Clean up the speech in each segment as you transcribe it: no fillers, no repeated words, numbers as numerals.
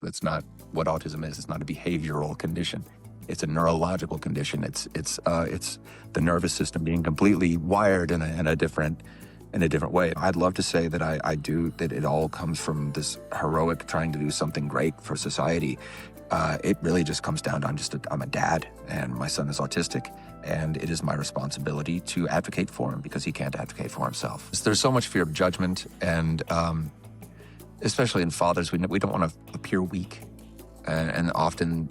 That's not what autism is. It's not a behavioral condition. It's a neurological condition. It's the nervous system being completely wired in a different way. I'd love to say that I do, that it all comes from this heroic trying to do something great for society. It really just comes down to I'm a dad, and my son is autistic, and it is my responsibility to advocate for him because he can't advocate for himself. There's so much fear of judgment, and especially in fathers, we don't want to appear weak, and often,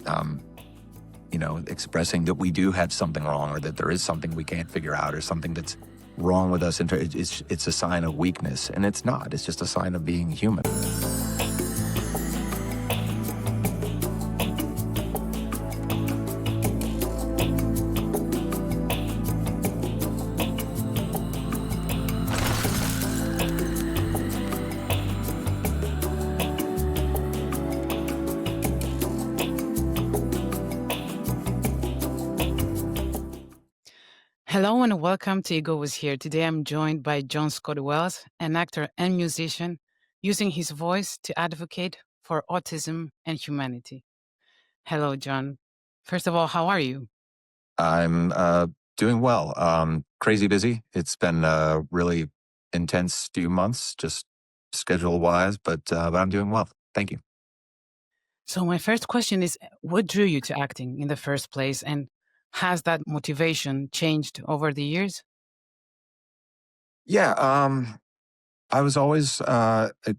expressing that we do have something wrong, or that there is something we can't figure out, or something that's wrong with us. It's a sign of weakness, and it's not. It's just a sign of being human. Hello and welcome to Ego Was Here. Today I'm joined by John Scott Wells, an actor and musician, using his voice to advocate for autism and humanity. Hello, John. First of all, how are you? I'm doing well. Crazy busy. It's been a really intense few months, just schedule-wise, but I'm doing well. Thank you. So my first question is, what drew you to acting in the first place, and has that motivation changed over the years? Yeah, I was always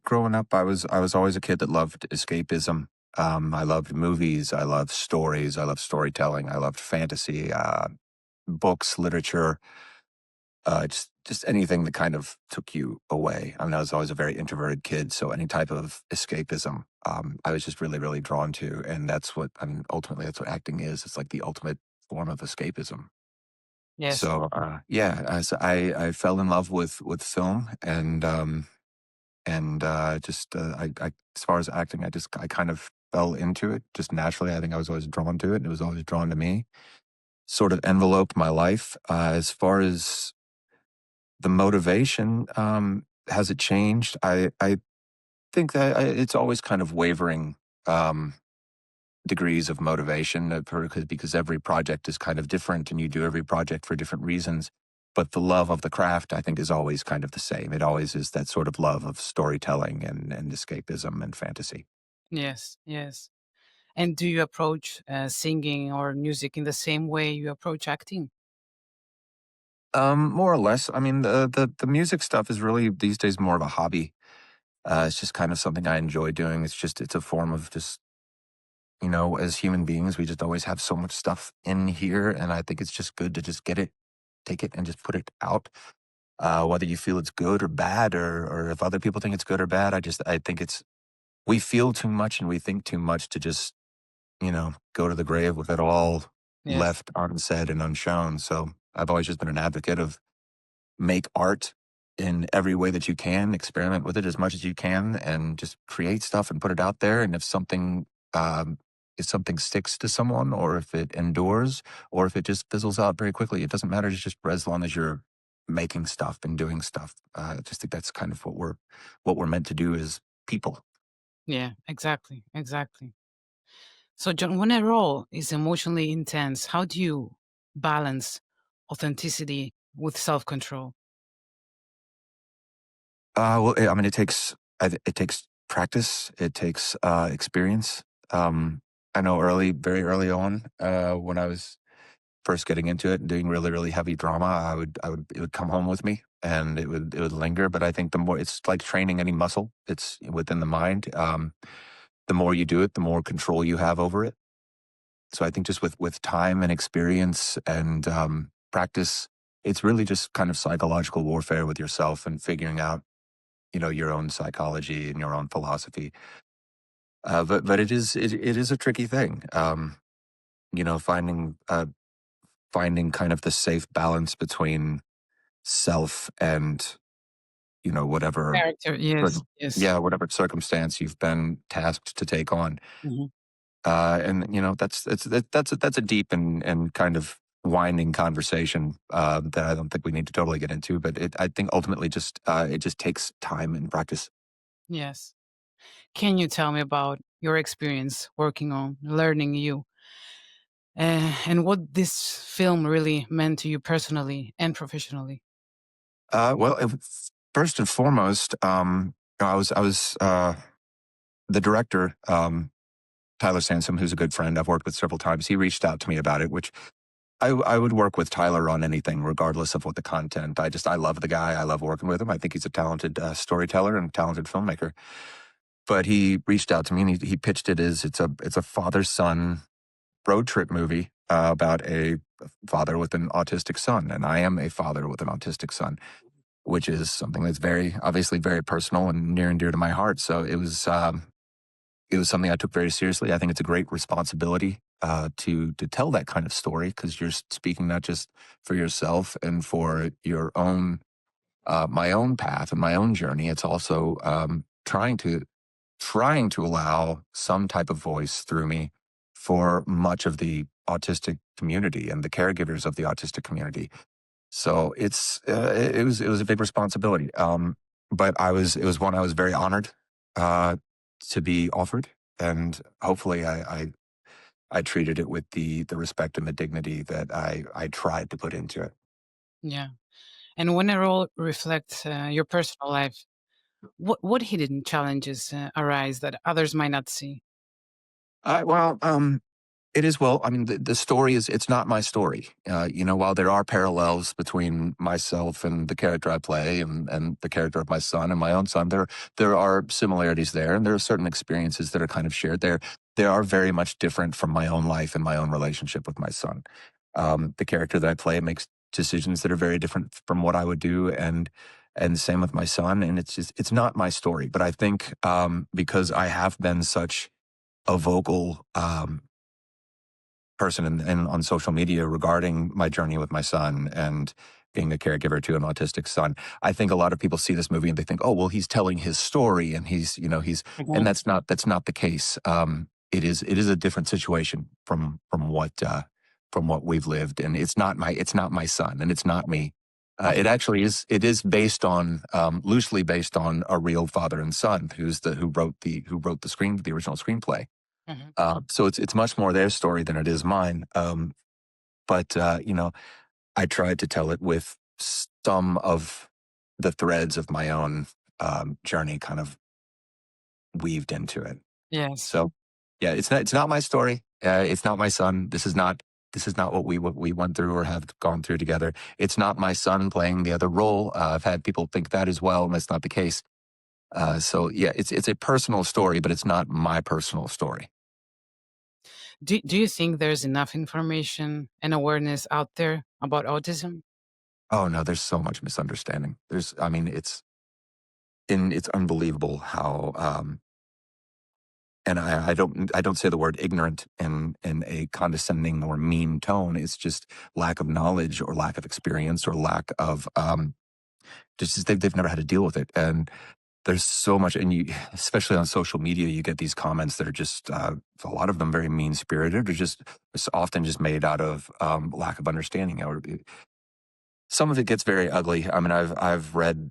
growing up. I was always a kid that loved escapism. I loved movies. I loved stories. I loved storytelling. I loved fantasy, books, literature. Just anything that kind of took you away. I mean, I was always a very introverted kid, so any type of escapism, I was just really, really drawn to, and ultimately that's what acting is. It's like the ultimate form of escapism. Yes. So, yeah, as I fell in love with film, and as far as acting, I kind of fell into it just naturally. I think I was always drawn to it, and it was always drawn to me. Sort of enveloped my life. As far as the motivation, has it changed? I think that it's always kind of wavering degrees of motivation, because every project is kind of different, and you do every project for different reasons. But the love of the craft, I think, is always kind of the same. It always is that sort of love of storytelling and escapism and fantasy. Yes, yes. And do you approach singing or music in the same way you approach acting? More or less. I mean, the music stuff is really these days more of a hobby. It's just kind of something I enjoy doing. It's a form of just, as human beings, we just always have so much stuff in here, and I think it's just good to just take it and just put it out. Whether you feel it's good or bad, or if other people think it's good or bad, I think we feel too much and we think too much to just, go to the grave with it all Yes. left unsaid and unshown. So I've always just been an advocate of make art in every way that you can, experiment with it as much as you can, and just create stuff and put it out there. And um, if something sticks to someone, or if it endures, or if it just fizzles out very quickly, it doesn't matter. It's just as long as you're making stuff and doing stuff. I just think that's kind of what we're meant to do as people. Yeah, exactly, exactly. So, John, when a role is emotionally intense, how do you balance authenticity with self control? Well, I mean, it takes practice. It takes experience. I know very early on, when I was first getting into it and doing really, really heavy drama, it would come home with me, and it would linger. But I think the more, it's like training any muscle. It's within the mind. The more you do it, the more control you have over it. So I think just with time and experience and practice, it's really just kind of psychological warfare with yourself and figuring out, your own psychology and your own philosophy. But it is a tricky thing. Finding finding kind of the safe balance between self and, whatever, Character, yes, circum- yes. yeah, whatever circumstance you've been tasked to take on. Mhm. And that's a deep and kind of winding conversation that I don't think we need to totally get into. But I think ultimately it just takes time and practice. Yes. Can you tell me about your experience working on learning you, and what this film really meant to you personally and professionally. Well, first and foremost, I was the director, Tyler Sansom, who's a good friend I've worked with several times. He reached out to me about it, which I would work with Tyler on anything, regardless of what the content. I love the guy. I love working with him. I think he's a talented storyteller and talented filmmaker. But he reached out to me and he pitched it as it's a father son road trip movie about a father with an autistic son, and I am a father with an autistic son, which is something that's very obviously very personal and near and dear to my heart. So it was something I took very seriously. I think it's a great responsibility to tell that kind of story because you're speaking not just for yourself and for your own my own path and my own journey. It's also trying to allow some type of voice through me for much of the autistic community and the caregivers of the autistic community. So it was a big responsibility. But it was one I was very honored uh, to be offered, and hopefully I treated it with the respect and the dignity that I tried to put into it. Yeah. And when a role reflects your personal life, what hidden challenges arise that others might not see? Well, it is well. I mean, the story is it's not my story. While there are parallels between myself and the character I play, and the character of my son and my own son, there are similarities there, and there are certain experiences that are kind of shared there. They are very much different from my own life and my own relationship with my son. The character that I play makes decisions that are very different from what I would do, and same with my son. And it's not my story, but I think because I have been such a vocal person and on social media regarding my journey with my son and being a caregiver to an autistic son. I think a lot of people see this movie and they think, oh, well, he's telling his story and and Mhm. that's not the case. It is a different situation from what we've lived, and it's not my son, and it's not me. It Okay. actually is. It is based on loosely based on a real father and son who wrote the original screenplay. Mhm. So it's much more their story than it is mine. But I tried to tell it with some of the threads of my own journey kind of weaved into it. Yes. So yeah, it's not my story. It's not my son. This is not what we went through or have gone through together. It's not my son playing the other role. I've had people think that as well, and that's not the case. So yeah, it's a personal story, but it's not my personal story. Do you think there's enough information and awareness out there about autism? Oh no, there's so much misunderstanding. I mean, it's unbelievable how, and I don't say the word ignorant in a condescending or mean tone. It's just lack of knowledge or lack of experience or lack of, just they've never had to deal with it. And there's so much, and especially on social media, you get these comments that are just, a lot of them very mean spirited or just, it's often just made out of, lack of understanding. Or some of it gets very ugly. I mean, I've read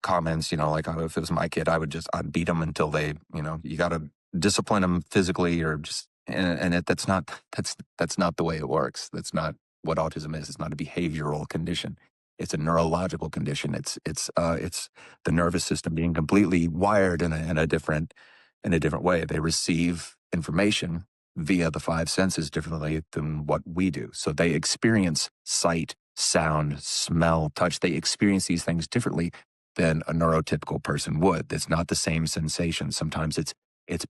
comments, like if it was my kid, I'd beat them until you got to discipline them physically or just, that's not the way it works. That's not what autism is. It's not a behavioral condition. It's a neurological condition. It's the nervous system being completely wired in a different way. They receive information via the five senses differently than what we do. So they experience sight, sound, smell, touch. They experience these things differently than a neurotypical person would. It's not the same sensation. Sometimes it's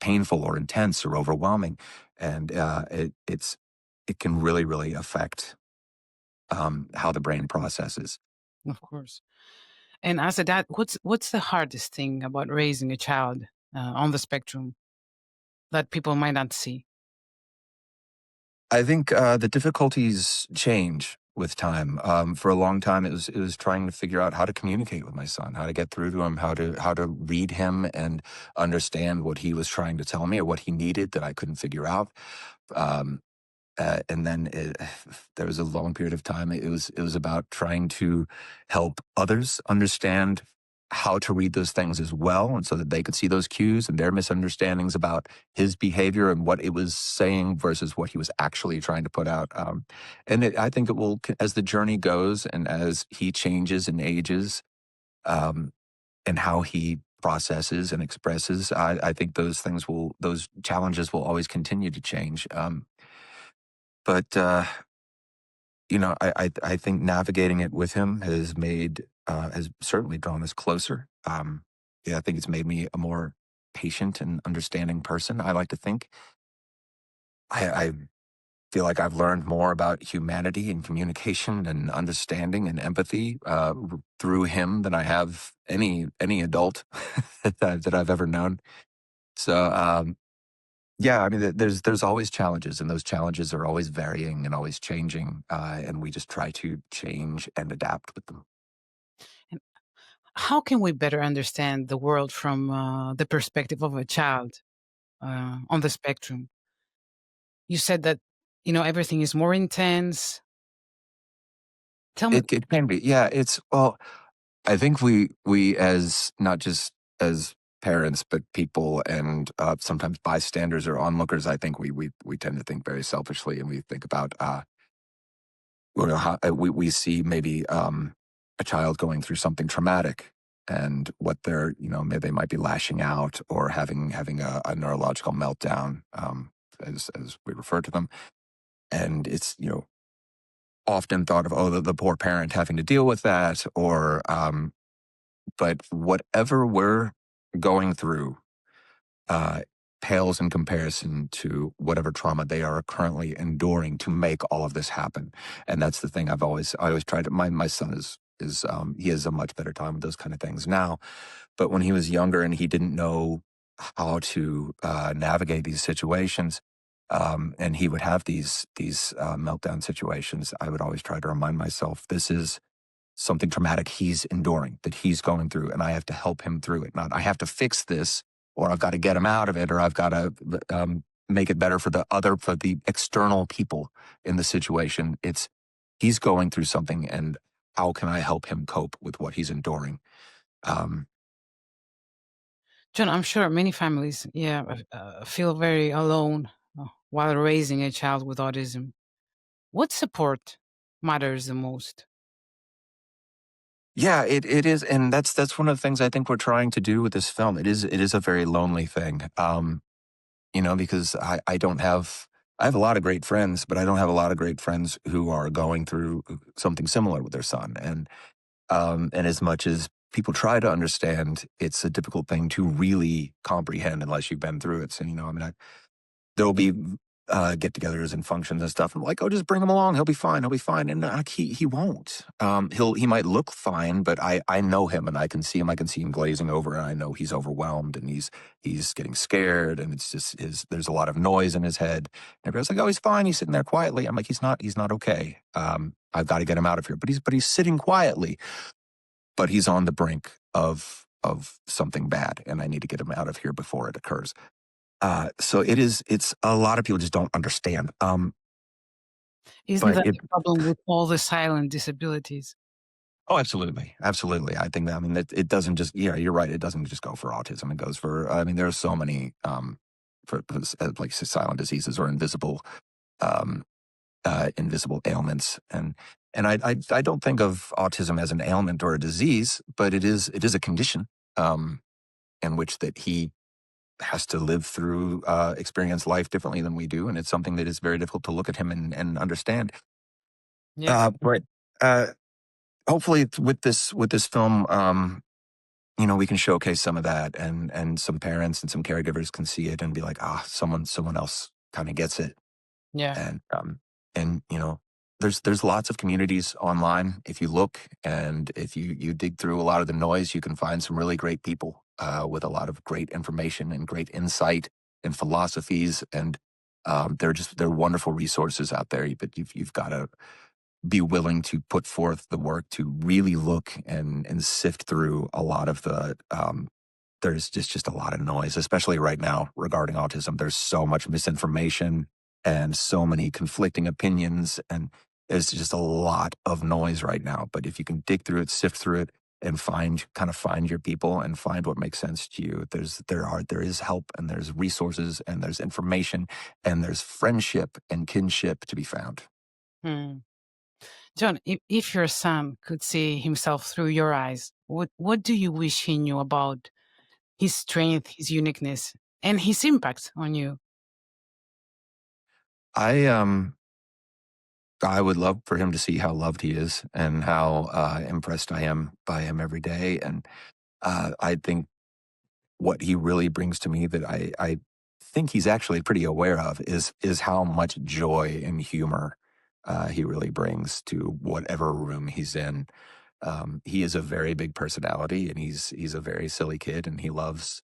painful or intense or overwhelming, and it can really really affect how the brain processes. Of course. And as a dad, what's the hardest thing about raising a child on the spectrum that people might not see? I think the difficulties change with time. For a long time, it was trying to figure out how to communicate with my son, how to get through to him, how to read him and understand what he was trying to tell me or what he needed that I couldn't figure out. Um, and then there was a long period of time. It was about trying to help others understand. how to read those things as well, and so that they could see those cues and their misunderstandings about his behavior and what it was saying versus what he was actually trying to put out. I think it will, as the journey goes and as he changes and ages, um, and how he processes and expresses, I think those challenges will always continue to change. But I think navigating it with him has certainly drawn us closer. Yeah, I think it's made me a more patient and understanding person. I like to think. I feel like I've learned more about humanity and communication and understanding and empathy through him than I have any adult that I've ever known. So yeah, I mean, there's always challenges, and those challenges are always varying and always changing, and we just try to change and adapt with them. And how can we better understand the world from the perspective of a child on the spectrum? You said that, everything is more intense. Tell me. It can be, yeah. It's well, I think we as not just as parents, but people and sometimes bystanders or onlookers, I think we tend to think very selfishly, and we think about how we see maybe a child going through something traumatic and what they're, maybe they might be lashing out or having a neurological meltdown, as we refer to them. And it's, often thought of, oh, the poor parent having to deal with that, or but whatever we're going through uh, pales in comparison to whatever trauma they are currently enduring to make all of this happen. And that's the thing I always tried to, my son he has a much better time with those kind of things now. But when he was younger and he didn't know how to navigate these situations, and he would have these meltdown situations, I would always try to remind myself, this is something traumatic he's enduring, that he's going through, and I have to help him through it. Not I have to fix this, or I've got to get him out of it, or I've got to make it better for the external people in the situation. It's he's going through something, and how can I help him cope with what he's enduring? Um, John, I'm sure many families, feel very alone while raising a child with autism. What support matters the most? yeah, it is, and that's one of the things I think we're trying to do with this film. It is a very lonely thing. Because I have a lot of great friends, but I don't have a lot of great friends who are going through something similar with their son. And as much as people try to understand, it's a difficult thing to really comprehend unless you've been through it. So, I mean, there'll be get-togethers and functions and stuff. I'm like, oh, just bring him along. He'll be fine. He'll be fine. And he won't. He might look fine, but I know him and I can see him. I can see him glazing over, and I know he's overwhelmed and he's getting scared, and it's just there's a lot of noise in his head. And everybody's like, oh, he's fine. He's sitting there quietly. I'm like, he's not okay. I've got to get him out of here. But he's sitting quietly, but he's on the brink of something bad, and I need to get him out of here before it occurs. So it's a lot of people just don't understand. Isn't But that it the problem with all the silent disabilities? Oh, absolutely, absolutely. I mean, it doesn't just, yeah, you're right. It doesn't just go for autism. It goes for, I mean, there are so many, like silent diseases or um, invisible ailments. And I don't think of autism as an ailment or a disease, but it is a condition, in which that he has to live through, experience life differently than we do. And it's something that is very difficult to look at him and understand. Yeah. But uh, hopefully with this film, we can showcase some of that, and some parents and some caregivers can see it and be like, someone else kind of gets it. Yeah. And there's lots of communities online. If you look and if you dig through a lot of the noise, you can find some really great people with a lot of great information and great insight and philosophies, and they're wonderful resources out there. But you've got to be willing to put forth the work to really look and sift through a lot of there's just a lot of noise, especially right now regarding autism. There's so much misinformation and so many conflicting opinions, and there's just a lot of noise right now. But if you can dig through it, sift through it, and find your people and find what makes sense to you. There is help, and there's resources, and there's information, and there's friendship and kinship to be found. Hmm. John, if your son could see himself through your eyes, what do you wish he knew about his strength, his uniqueness, and his impact on you? I I would love for him to see how loved he is and how impressed I am by him every day. And I think what he really brings to me that I think he's actually pretty aware of is how much joy and humor he really brings to whatever room he's in. He is a very big personality, and he's a very silly kid, and he loves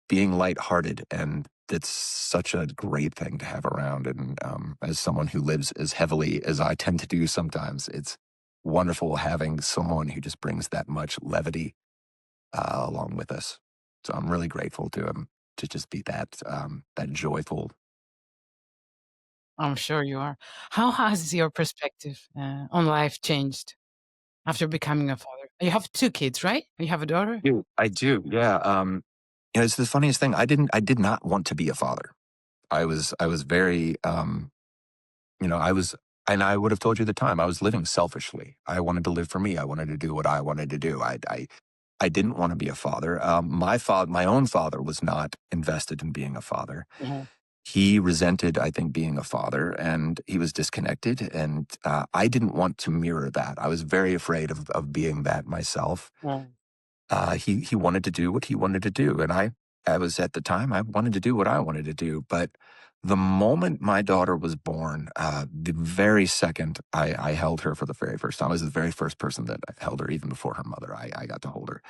being lighthearted, and it's such a great thing to have around. And as someone who lives as heavily as I tend to do sometimes, it's wonderful having someone who just brings that much levity along with us. So I'm really grateful to him to just be that joyful. I'm sure you are. How has your perspective on life changed after becoming a father? You have two kids, right? You have a daughter? I do, yeah. It's the funniest thing. I did not want to be a father. I was very, I was, and I would have told you at the time, I was living selfishly. I wanted to live for me. I wanted to do what I wanted to do. I didn't want to be a father. My own father was not invested in being a father. Mhm. He resented, I think, being a father, and he was disconnected. And I didn't want to mirror that. I was very afraid of being that myself. Mm. He wanted to do what he wanted to do, and I was at the time I wanted to do what I wanted to do. But the moment my daughter was born, the very second I held her for the very first time, I was the very first person that held her, even before her mother. I got to hold her,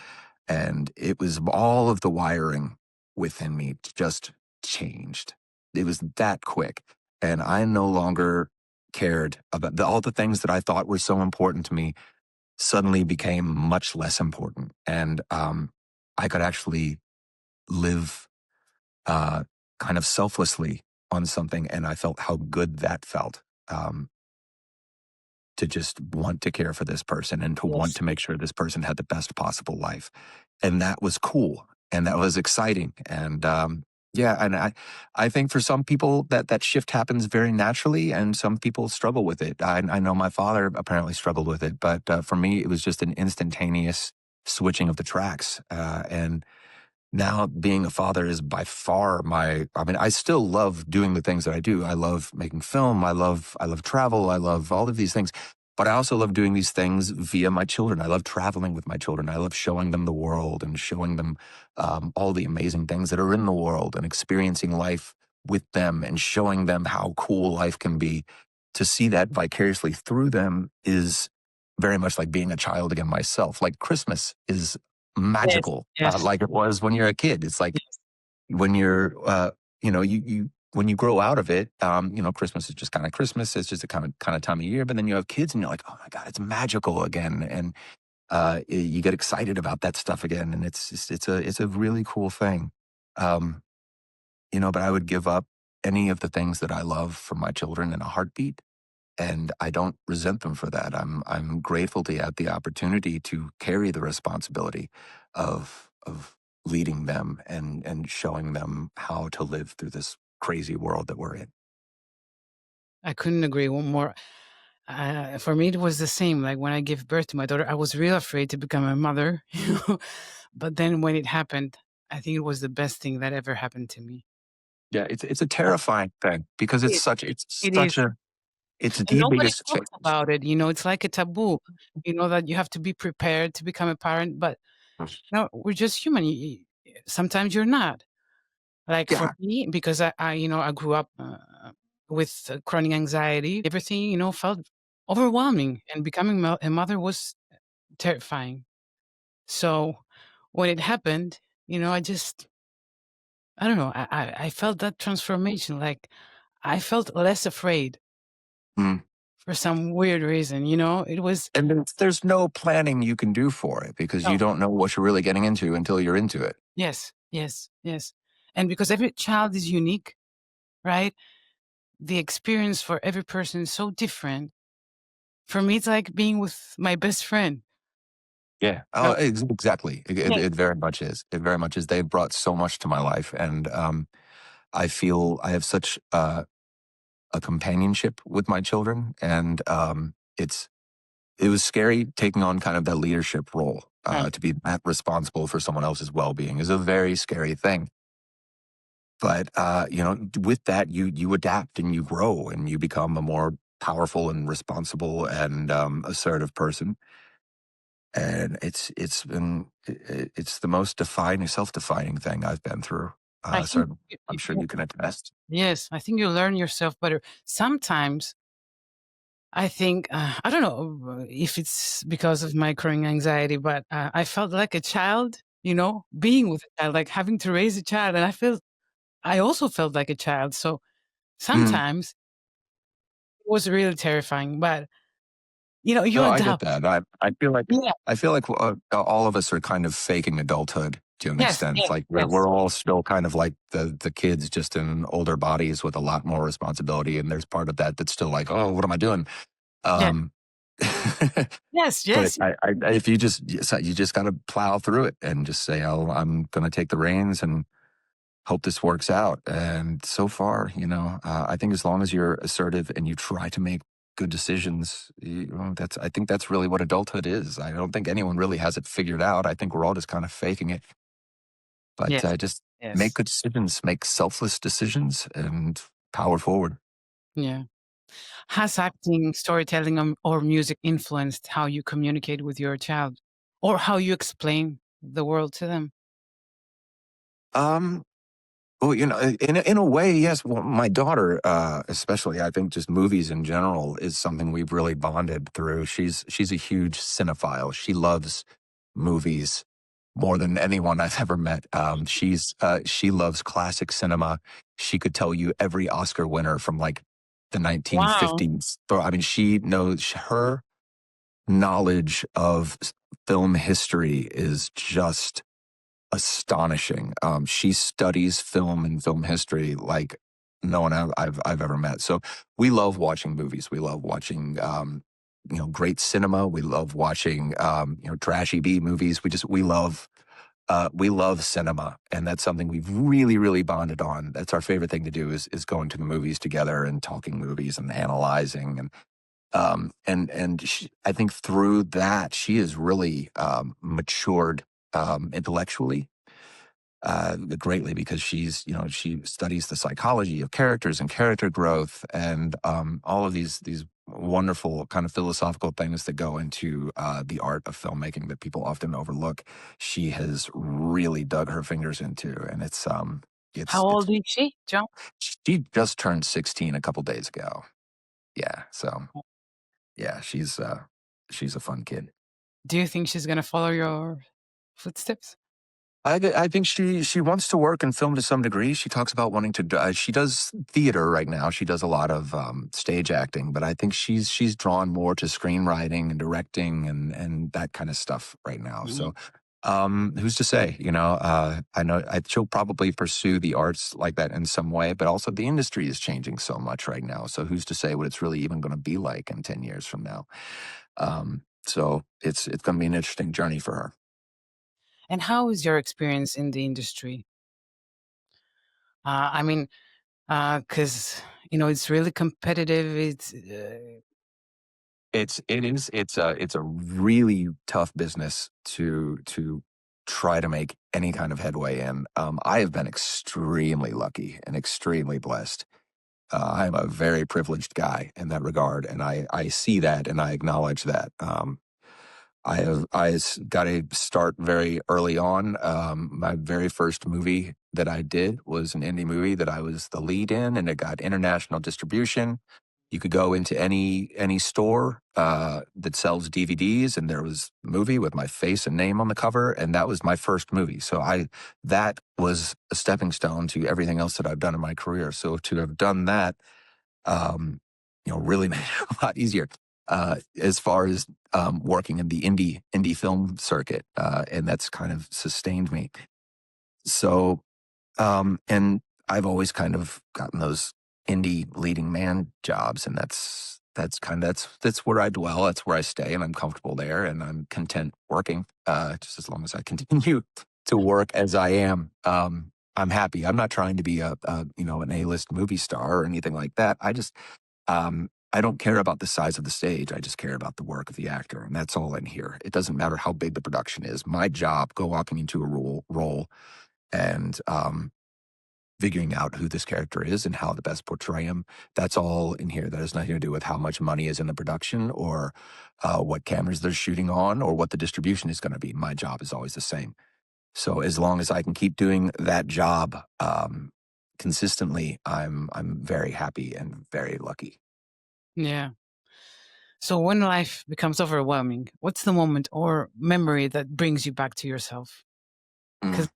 and it was all of the wiring within me just changed. It was that quick, and I no longer cared about all the things that I thought were so important to me suddenly became much less important. And I could actually live uh, kind of selflessly on something. And I felt how good that felt, to just want to care for this person and to want Yes. to make sure this person had the best possible life. And that was cool. And that was exciting. And yeah, and I think for some people that shift happens very naturally, and some people struggle with it. I know my father apparently struggled with it, but for me, it was just an instantaneous switching of the tracks. And now being a father is by far I mean, I still love doing the things that I do. I love making film. I love travel. I love all of these things. But I also love doing these things via my children. I love traveling with my children. I love showing them the world and showing them all the amazing things that are in the world, and experiencing life with them and showing them how cool life can be. To see that vicariously through them is very much like being a child again myself. Like Christmas is Yes. magical, Yes. like it was when you're a kid. It's like Yes. when you're, you when you grow out of it, Christmas is just kind of Christmas. It's just a kind of time of year. But then you have kids, and you're like, oh my god, it's magical again, and you get excited about that stuff again, and it's a really cool thing. Um, but I would give up any of the things that I love for my children in a heartbeat, and I don't resent them for that. I'm grateful to have the opportunity to carry the responsibility of leading them and showing them how to live through this crazy world that we're in. I couldn't agree one more. For me, it was the same. Like when I gave birth to my daughter, I was real afraid to become a mother. But then when it happened, I think it was the best thing that ever happened to me. Yeah, it's a Uh, terrifying thing because It it's it such is, a it's and the nobody biggest talks change. about it. It's like a taboo. That you have to be prepared to become a parent. But no, we're just human. Sometimes you're not. Like for Yeah. me, because I grew up with chronic anxiety. Everything felt overwhelming, and becoming a mother was terrifying. So when it happened, I don't know. I felt that transformation. Like I felt less afraid Mm. for some weird reason. It was And there's no planning you can do for it because you no. don't know what you're really getting into until you're into it. Yes, yes, yes. And because every child is unique, right? The experience for every person is so different. For me, it's like being with my best friend. Yeah. Oh, Uh, exactly. yeah, It very much is. It very much is. They've brought so much to my life, and I feel I have such a companionship with my children, and it was scary taking on kind of that leadership role. um, To be that responsible for someone else's well being is a very scary thing. But with that, you adapt and you grow and you become a more powerful and responsible and assertive person. And it's the most defining, self-defining thing I've been through. I think So I'm sure you you can attest. yes, I think you learn yourself better. Sometimes I think, I don't know if it's because of my growing anxiety, but I felt like a child, being with a child, like having to raise a child. And I also felt like a child. So Mm. sometimes it was really terrifying, but you No, I get adapt. that. I feel like Yeah. all of us are kind of faking adulthood to an Yes. extent. Yes. Like Yes. we're all still kind of like the kids, just in older bodies with a lot more responsibility. And there's part of that that's still like, oh, what am I doing? Yeah. Um, Yes. but Yes. if you just got to plow through it and just say, oh, I'm going to take the reins and hope this works out. And so far, I think as long as you're assertive and you try to make good decisions, I think that's really what adulthood is. I don't think anyone really has it figured out. I think we're all just kind of faking it. But Yes. just make Yes. good decisions, make selfless decisions, and power forward. Yeah. Has acting, storytelling, or music influenced how you communicate with your child or how you explain the world to them? Um, Well, in a way, yes. Well, my daughter, especially, I think just movies in general is something we've really bonded through. She's a huge cinephile. She loves movies more than anyone I've ever met. She loves classic cinema. She could tell you every Oscar winner from like the Wow. 1950s. So, I mean, she knows her knowledge of film history is just astonishing. She studies film and film history like no one I've ever met. So we love watching movies. We love watching great cinema. We love watching trashy B movies. We love cinema, and that's something we've really really bonded on. That's our favorite thing to do is going to the movies together and talking movies and analyzing and I think through that she has really matured intellectually greatly because she studies the psychology of characters and character growth and all of these wonderful kind of philosophical things that go into the art of filmmaking that people often overlook. She has really dug her fingers into, and How it's old is she, John? she just turned 16 a couple days ago. Yeah, so yeah, she's a fun kid. Do you think she's gonna follow your footsteps? I think she wants to work in film to some degree. She talks about wanting to. She does theater right now. She does a lot of stage acting, but I think she's drawn more to screenwriting and directing and that kind of stuff right now. Mhm. So, who's to say? I know she'll probably pursue the arts like that in some way, but also the industry is changing so much right now. So, who's to say what it's really even going to be like in 10 years from now? So it's going to be an interesting journey for her. And how is your experience in the industry? I mean, because it's really competitive. It's It's a really tough business to try to make any kind of headway in. I have been extremely lucky and extremely blessed. I'm a very privileged guy in that regard, and I see that and I acknowledge that. Got to start very early on. My very first movie that I did was an indie movie that I was the lead in, and it got international distribution. You could go into any store that sells DVDs, and there was a movie with my face and name on the cover, and that was my first movie. So I that was a stepping stone to everything else that I've done in my career. So to have done that um, really made it a lot easier as far as working in the indie film circuit, and that's kind of sustained me. So, and I've always kind of gotten those indie leading man jobs, and that's where I dwell. That's where I stay, and I'm comfortable there, and I'm content working. Just as long as I continue to work as I am, I'm happy. I'm not trying to be an A-list movie star or anything like that. I don't care about the size of the stage. I just care about the work of the actor, and that's all in here. It doesn't matter how big the production is. My job, go walking into a role and figuring out who this character is and how to best portray him. That's all in here. That has nothing to do with how much money is in the production or what cameras they're shooting on or what the distribution is going to be. My job is always the same. So as long as I can keep doing that job consistently, I'm very happy and very lucky. Yeah. So when life becomes overwhelming, what's the moment or memory that brings you back to yourself? Mm. Because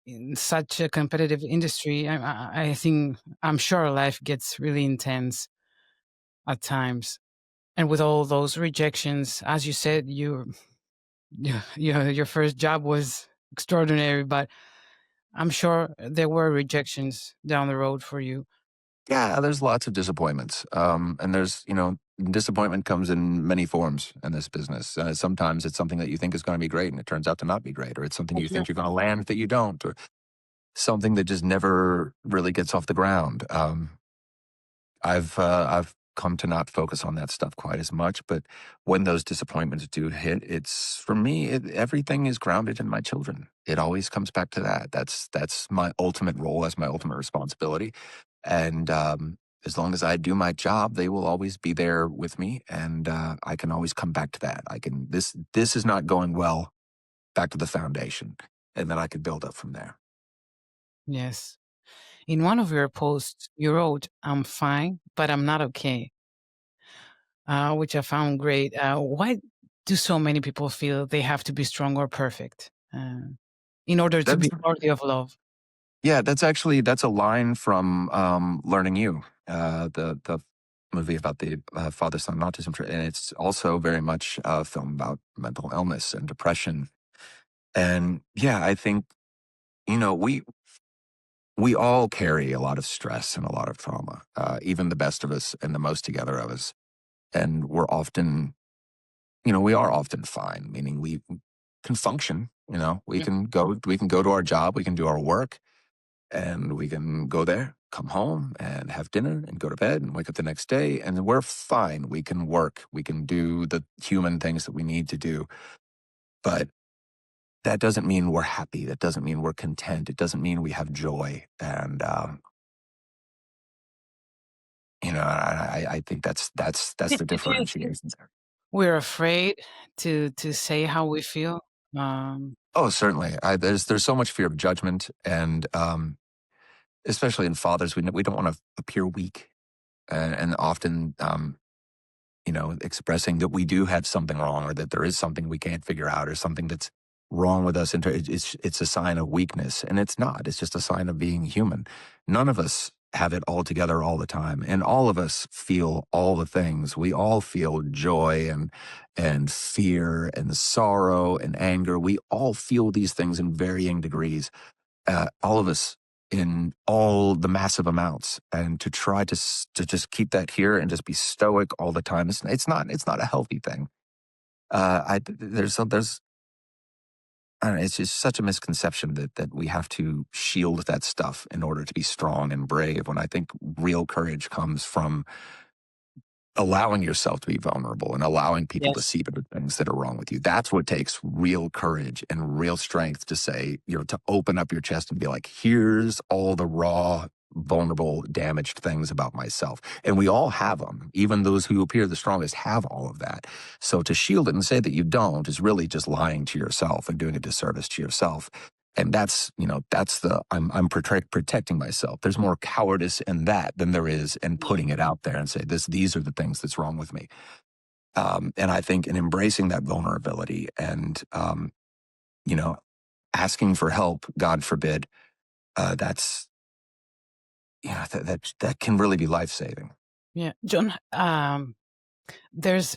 in such a competitive industry, I think I'm sure life gets really intense at times. And with all those rejections, as you said, your first job was extraordinary, but I'm sure there were rejections down the road for you. Yeah, there's lots of disappointments. And disappointment comes in many forms in this business. Sometimes it's something that you think is going to be great and it turns out to not be great, or it's something you think you're going to land that you don't, or something that just never really gets off the ground. I've come to not focus on that stuff quite as much, but when those disappointments do hit, it's for me. Everything is grounded in my children. It always comes back to that. That's my ultimate role. That's my ultimate responsibility. And as long as I do my job, they will always be there with me, and I can always come back to that. I can this is not going well. Back to the foundation, and then I could build up from there. Yes. In one of your posts, you wrote, "I'm fine, but I'm not okay," which I found great. Why do so many people feel they have to be strong or perfect in order to That's be worthy of love? Yeah, that's a line from Learning You, the movie about the father son autism, and it's also very much a film about mental illness and depression. And yeah, I think you know we all carry a lot of stress and a lot of trauma, even the best of us and the most together of us, and we are often fine, meaning we can function. Yeah. We can go to our job, we can do our work, and we can go there, come home and have dinner and go to bed and wake up the next day and we're fine. We can work. We can do the human things that we need to do. But that doesn't mean we're happy. That doesn't mean we're content. It doesn't mean we have joy. And, I think that's the Do you think differentiation there. we're afraid to say how we feel? Um, Oh, certainly. There's so much fear of judgment. And, especially in fathers, we don't want to appear weak. And often, expressing that we do have something wrong or that there is something we can't figure out or something that's wrong with us. It's a sign of weakness. And it's not. It's just a sign of being human. None of us have it all together all the time. And all of us feel all the things. We all feel joy and fear and sorrow and anger. We all feel these things in varying degrees, all of us in all the massive amounts, and to try to just keep that here and just be stoic all the time, it's not a healthy thing. There's I don't know, it's just such a misconception that we have to shield that stuff in order to be strong and brave, when I think real courage comes from allowing yourself to be vulnerable and allowing people to yes. see the things that are wrong with you. That's what takes real courage and real strength to say, to open up your chest and be like, here's all the raw, vulnerable, damaged things about myself. And we all have them. Even those who appear the strongest have all of that. So to shield it and say that you don't is really just lying to yourself and doing a disservice to yourself. And that's I'm protecting myself. There's more cowardice in that than there is in Yeah. putting it out there and say, these are the things that's wrong with me. And I think in embracing that vulnerability and, you know, asking for help, God forbid, that's, that can really be life saving. Yeah. John, there's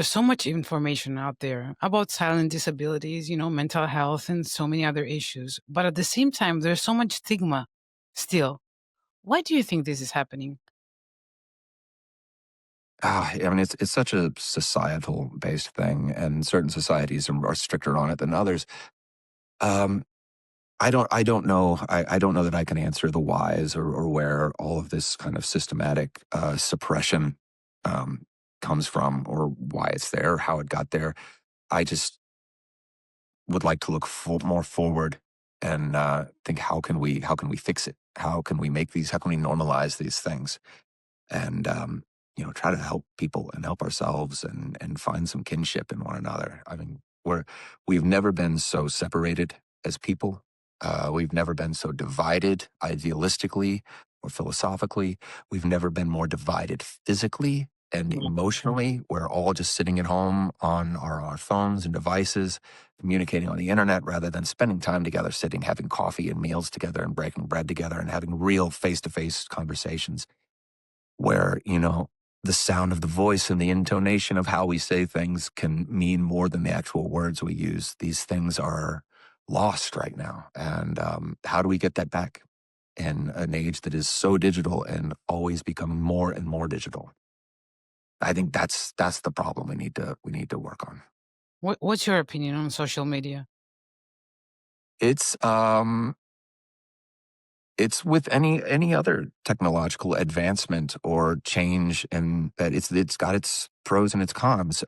so much information out there about silent disabilities, mental health, and so many other issues. But at the same time, there's so much stigma still. Why do you think this is happening? I mean, it's such a societal based thing, and certain societies are stricter on it than others. Um, I don't know. I don't know that I can answer the whys or where all of this kind of systematic suppression um, comes from, or why it's there, how it got there. I just would like to look more forward and think how can we fix it? How can we make these? How can we normalize these things? And try to help people and help ourselves and find some kinship in one another. I mean, we've never been so separated as people. We've never been so divided idealistically or philosophically. We've never been more divided physically and emotionally. We're all just sitting at home on our phones and devices, communicating on the internet rather than spending time together, sitting, having coffee and meals together and breaking bread together and having real face to face conversations where, the sound of the voice and the intonation of how we say things can mean more than the actual words we use. These things are lost right now. And how do we get that back in an age that is so digital and always becoming more and more digital? I think that's the problem we need to work on. What's your opinion on social media? It's It's with any other technological advancement or change, and that it's got its pros and its cons.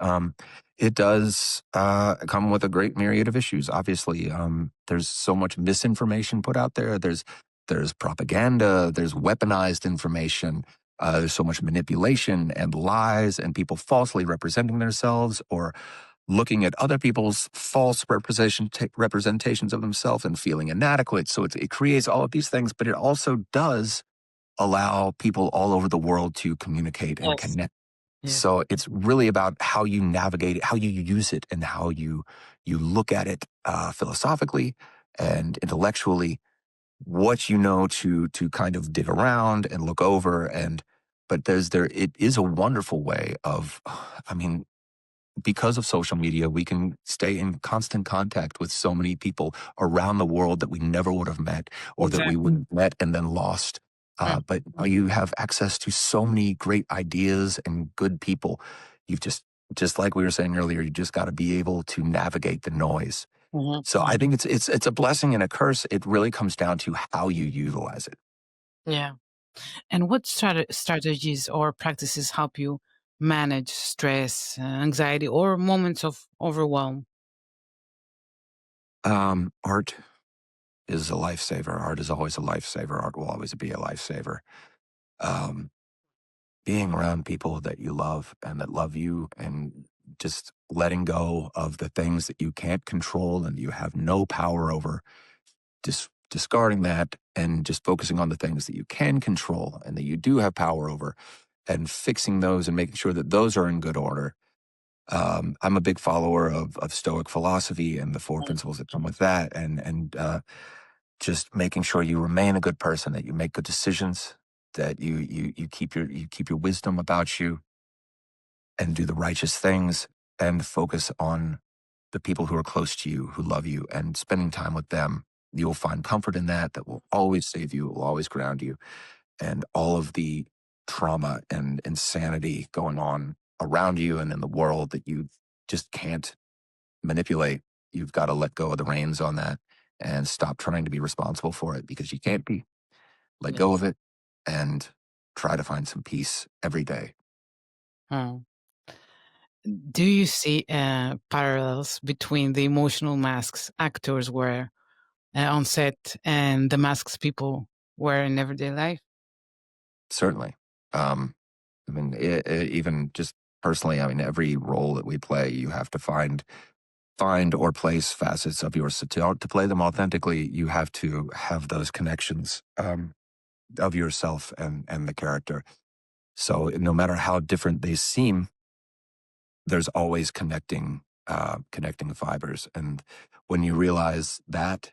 It does come with a great myriad of issues. Obviously, there's so much misinformation put out there. There's propaganda. There's weaponized information. There's so much manipulation and lies, and people falsely representing themselves or looking at other people's false representations of themselves and feeling inadequate. So it creates all of these things, but it also does allow people all over the world to communicate and Yes. connect. Yes. So it's really about how you navigate it, how you use it, and how you look at it philosophically and intellectually. What you know to kind of dig around and look over, and but it is a wonderful way of, I mean, because of social media, we can stay in constant contact with so many people around the world that we never would have met or that we would Exactly. have met and then lost. Mm. But now you have access to so many great ideas and good people. You've just like we were saying earlier, you just got to be able to navigate the noise. Mhm. So I think it's a blessing and a curse. It really comes down to how you utilize it. Yeah. And what strategies or practices help you manage stress, anxiety, or moments of overwhelm? Art is a lifesaver. Art is always a lifesaver. Art will always be a lifesaver. Um, Being around people that you love and that love you, and just letting go of the things that you can't control and you have no power over, just discarding that and just focusing on the things that you can control and that you do have power over, and fixing those and making sure that those are in good order. I'm a big follower of Stoic philosophy and the four Mm. principles that come with that, and just making sure you remain a good person, that you make good decisions, that you keep your wisdom about you, and do the righteous things, and focus on the people who are close to you, who love you, and spending time with them. You'll find comfort in that. That will always save you, will always ground you. And all of the trauma and insanity going on around you and in the world that you just can't manipulate, you've got to let go of the reins on that and stop trying to be responsible for it, because you can't be. Let go of Yes. it and try to find some peace every day. Mm. Do you see parallels between the emotional masks actors wear on set and the masks people wear in everyday life? Certainly. Um, I mean, even just personally, I mean, every role that we play, you have to find or place facets of yours to play them authentically. You have to have those connections of yourself and the character. So no matter how different they seem, there's always connecting fibers. And when you realize that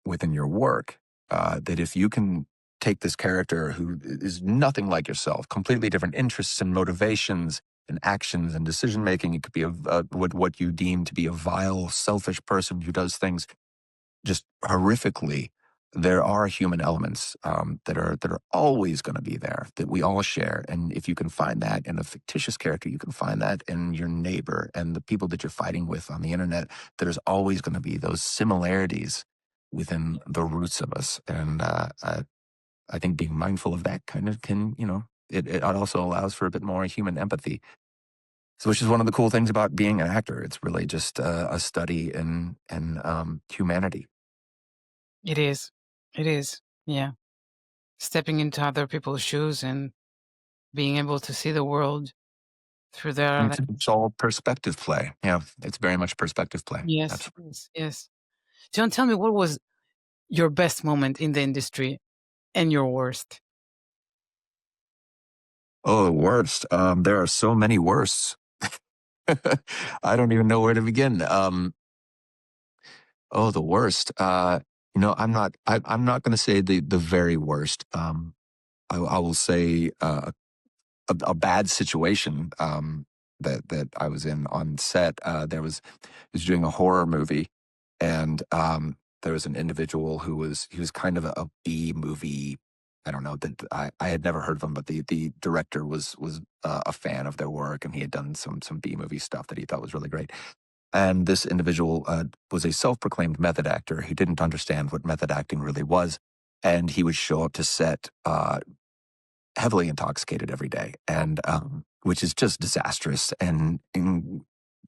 within your work, that if you can take this character who is nothing like yourself, completely different interests and motivations and actions and decision making, it could be what you deem to be a vile, selfish person who does things just horrifically, there are human elements that are always going to be there that we all share. And if you can find that in a fictitious character, you can find that in your neighbor and the people that you're fighting with on the internet. There's always going to be those similarities within the roots of us. And I think being mindful of that kind of can, it also allows for a bit more human empathy. So, which is one of the cool things about being an actor. It's really just a study in humanity. It is. It is. Yeah. Stepping into other people's shoes and being able to see the world through their It's all perspective play. Yeah, it's very much perspective play. Yes, Absolutely. yes, yes. John, tell me, what was your best moment in the industry and your worst? Oh, the worst. There are so many worsts. I don't even know where to begin. Oh, the worst. I'm not going to say the very worst. I will say a bad situation that I was in on set. I was doing a horror movie, and there was an individual he was kind of a B movie. I don't know that I had never heard of him, but the director was a fan of their work, and he had done some B movie stuff that he thought was really great. And this individual was a self proclaimed method actor who didn't understand what method acting really was, and he would show up to set heavily intoxicated every day, and which is just disastrous. And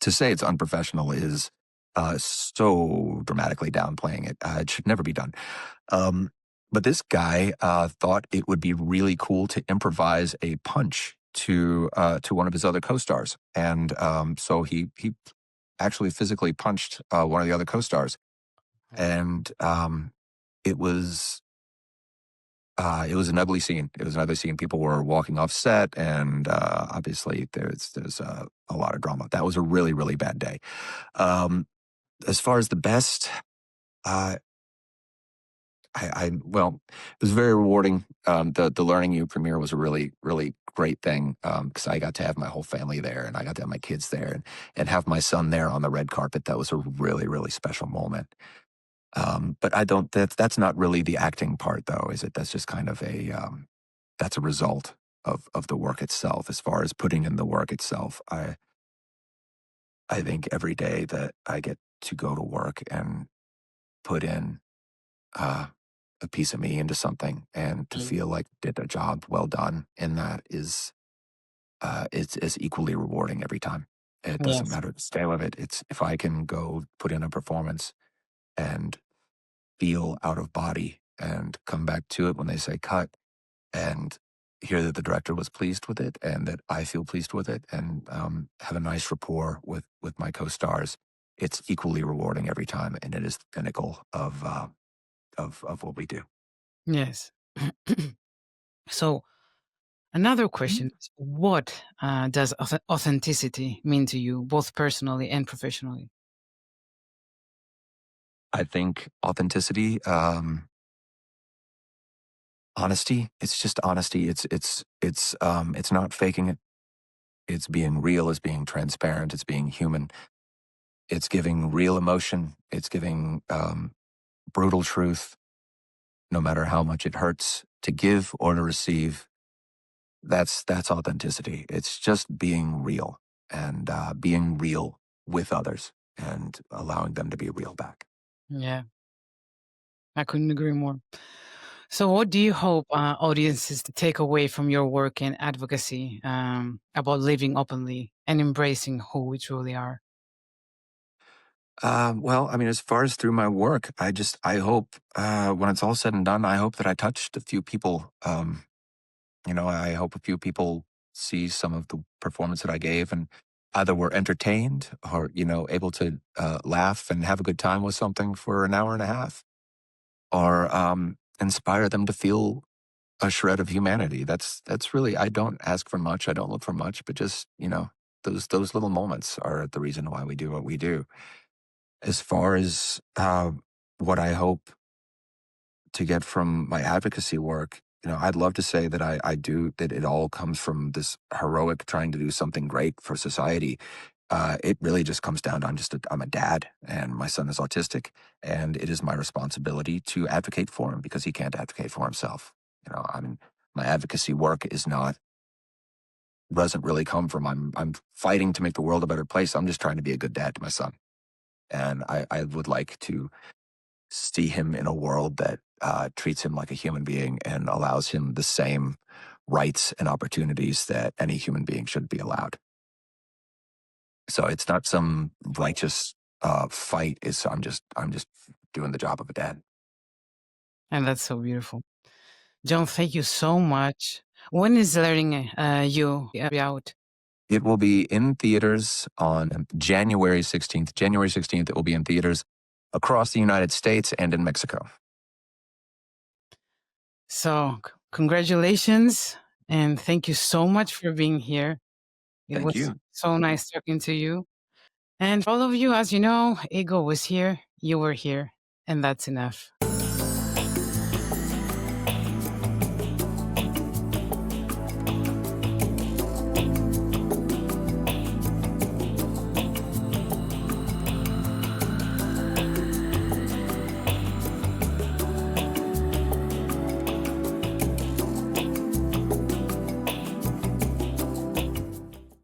to say it's unprofessional is so dramatically downplaying it. It should never be done. Um, but this guy thought it would be really cool to improvise a punch to one of his other co-stars, and so he actually physically punched one of the other co-stars, and it was an ugly scene. It was an ugly scene. People were walking off set, and obviously there's a lot of drama. That was a really really bad day. Um, as far as the best, uh, well, it was very rewarding. The Learning You premiere was a really really great thing because I got to have my whole family there, and I got to have my kids there, and have my son there on the red carpet. That was a really really special moment. But I don't. That's not really the acting part, though, is it? That's just kind of that's a result of the work itself. As far as putting in the work itself, I think every day that I get to go to work and put in uh, a piece of me into something, and to Mm. feel like did a job well done, and that is it's equally rewarding every time. It doesn't Yes. matter the scale of it. It's if I can go put in a performance and feel out of body and come back to it when they say cut and hear that the director was pleased with it and that I feel pleased with it and have a nice rapport with my co-stars. It's equally rewarding every time, and it is the pinnacle of what we do. Yes. So another question is, what does authenticity mean to you, both personally and professionally? I think authenticity, honesty. It's just honesty. It's not faking it. It's being real. It's being transparent. It's being human. It's giving real emotion. It's giving brutal truth, no matter how much it hurts to give or to receive. That's authenticity. It's just being real and being real with others and allowing them to be real back. Yeah, I couldn't agree more. So, what do you hope audiences to take away from your work and advocacy about living openly and embracing who we truly are? Well, I mean, as far as through my work, I hope when it's all said and done, I hope that I touched a few people. I hope a few people see some of the performance that I gave and either were entertained or, able to laugh and have a good time with something for an hour and a half or inspire them to feel a shred of humanity. That's really, I don't ask for much. I don't look for much, but just, those little moments are the reason why we do what we do. As far as what I hope to get from my advocacy work, I'd love to say that I do, that it all comes from this heroic trying to do something great for society. It really just comes down to I'm a dad, and my son is autistic, and it is my responsibility to advocate for him because he can't advocate for himself. I mean, my advocacy work is not doesn't really come from I'm fighting to make the world a better place. I'm just trying to be a good dad to my son, and I would like to see him in a world that treats him like a human being and allows him the same rights and opportunities that any human being should be allowed. So it's not some righteous fight. I'm just doing the job of a dad. And that's so beautiful. John, thank you so much. When is Learning You be out? It will be in theaters on January 16th. January 16th, it will be in theaters across the United States and in Mexico. So, congratulations. And thank you so much for being here. It Thank was you. so nice talking to you. And for all of you, as you know, Ego was here, you were here, and that's enough.